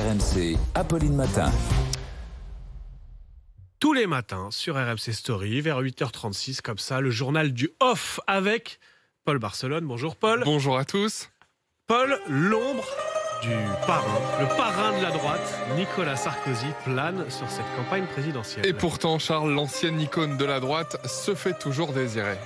RMC, Apolline Matin. Tous les matins sur RMC Story, vers 8h36, comme ça, le journal du off avec Paul Barcelone. Bonjour Paul. Bonjour à tous. Paul, l'ombre du parrain, le parrain de la droite, Nicolas Sarkozy, plane sur cette campagne présidentielle. Et pourtant, Charles, l'ancienne icône de la droite, se fait toujours désirer.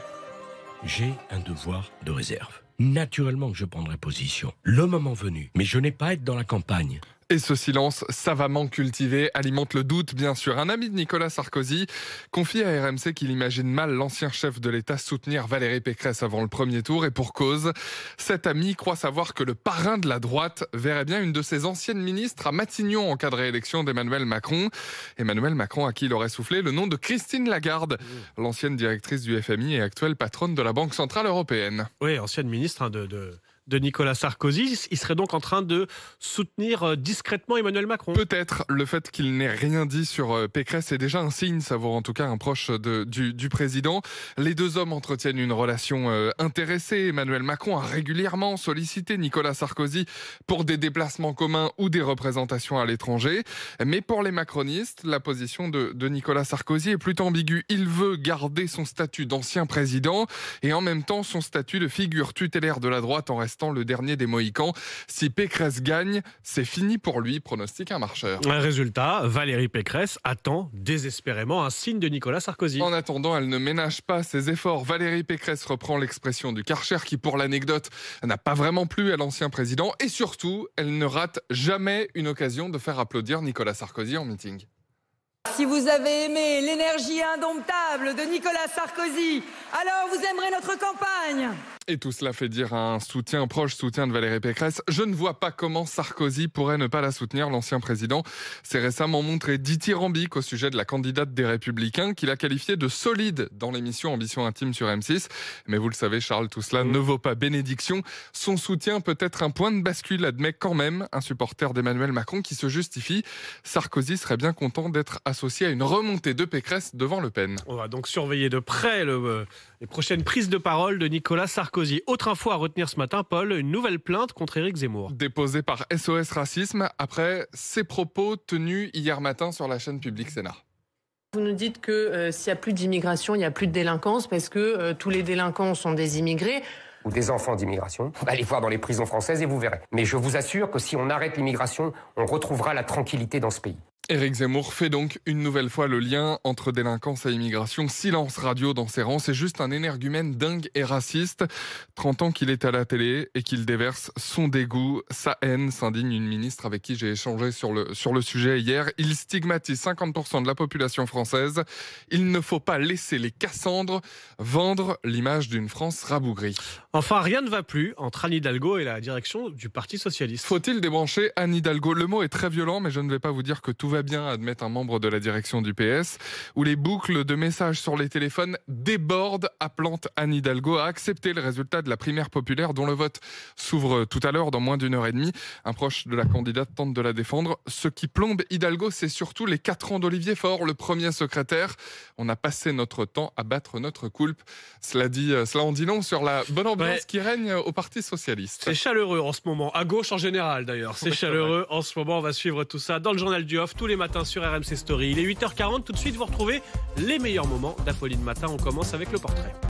J'ai un devoir de réserve. Naturellement que je prendrai position, le moment venu. Mais je n'ai pas à être dans la campagne. Et ce silence savamment cultivé alimente le doute, bien sûr. Un ami de Nicolas Sarkozy confie à RMC qu'il imagine mal l'ancien chef de l'État soutenir Valérie Pécresse avant le premier tour. Et pour cause, cet ami croit savoir que le parrain de la droite verrait bien une de ses anciennes ministres à Matignon en cas de réélection d'Emmanuel Macron. Emmanuel Macron à qui il aurait soufflé le nom de Christine Lagarde, l'ancienne directrice du FMI et actuelle patronne de la Banque Centrale Européenne. Oui, ancienne ministre de Nicolas Sarkozy. Il serait donc en train de soutenir discrètement Emmanuel Macron. Peut-être le fait qu'il n'ait rien dit sur Pécresse est déjà un signe, ça vaut en tout cas un proche du président. Les deux hommes entretiennent une relation intéressée. Emmanuel Macron a régulièrement sollicité Nicolas Sarkozy pour des déplacements communs ou des représentations à l'étranger. Mais pour les macronistes, la position de Nicolas Sarkozy est plutôt ambiguë. Il veut garder son statut d'ancien président et en même temps son statut de figure tutélaire de la droite en restant le dernier des Mohicans. Si Pécresse gagne, c'est fini pour lui, pronostique un marcheur. Résultat, Valérie Pécresse attend désespérément un signe de Nicolas Sarkozy. En attendant, elle ne ménage pas ses efforts. Valérie Pécresse reprend l'expression du Karcher qui, pour l'anecdote, n'a pas vraiment plu à l'ancien président. Et surtout, elle ne rate jamais une occasion de faire applaudir Nicolas Sarkozy en meeting. Si vous avez aimé l'énergie indomptable de Nicolas Sarkozy, alors vous aimerez notre campagne. Et tout cela fait dire un proche soutien de Valérie Pécresse. Je ne vois pas comment Sarkozy pourrait ne pas la soutenir. L'ancien président s'est récemment montré dithyrambique au sujet de la candidate des Républicains qu'il a qualifiée de solide dans l'émission Ambition Intime sur M6. Mais vous le savez, Charles, tout cela ne vaut pas bénédiction. Son soutien peut être un point de bascule, admet quand même un supporter d'Emmanuel Macron qui se justifie. Sarkozy serait bien content d'être associé à une remontée de Pécresse devant Le Pen. On va donc surveiller de près les prochaines prises de parole de Nicolas Sarkozy. Autre info à retenir ce matin, Paul, une nouvelle plainte contre Éric Zemmour. Déposée par SOS Racisme après ses propos tenus hier matin sur la chaîne publique Sénat. Vous nous dites que s'il n'y a plus d'immigration, il n'y a plus de délinquance parce que tous les délinquants sont des immigrés. Ou des enfants d'immigration. Allez voir dans les prisons françaises et vous verrez. Mais je vous assure que si on arrête l'immigration, on retrouvera la tranquillité dans ce pays. Éric Zemmour fait donc une nouvelle fois le lien entre délinquance et immigration. Silence radio dans ses rangs, c'est juste un énergumène dingue et raciste. 30 ans qu'il est à la télé et qu'il déverse son dégoût, sa haine, s'indigne une ministre avec qui j'ai échangé sur le sujet hier. Il stigmatise 50% de la population française. Il ne faut pas laisser les Cassandres vendre l'image d'une France rabougrie. Enfin, rien ne va plus entre Anne Hidalgo et la direction du Parti Socialiste. Faut-il débrancher Anne Hidalgo? Le mot est très violent, mais je ne vais pas vous dire que tout va bien, admet un membre de la direction du PS, où les boucles de messages sur les téléphones débordent, appelant Anne Hidalgo à accepter le résultat de la primaire populaire dont le vote s'ouvre tout à l'heure dans moins d'une heure et demie. Un proche de la candidate tente de la défendre. Ce qui plombe Hidalgo, c'est surtout les 4 ans d'Olivier Faure, le premier secrétaire. On a passé notre temps à battre notre coulpe. Cela en dit long sur la bonne ambiance qui règne au Parti Socialiste. C'est chaleureux en ce moment, à gauche en général d'ailleurs. C'est chaleureux en ce moment, on va suivre tout ça dans le journal du off tous les matins sur RMC Story. Il est 8h40, tout de suite vous retrouvez les meilleurs moments d'Apolline Matin. On commence avec le portrait.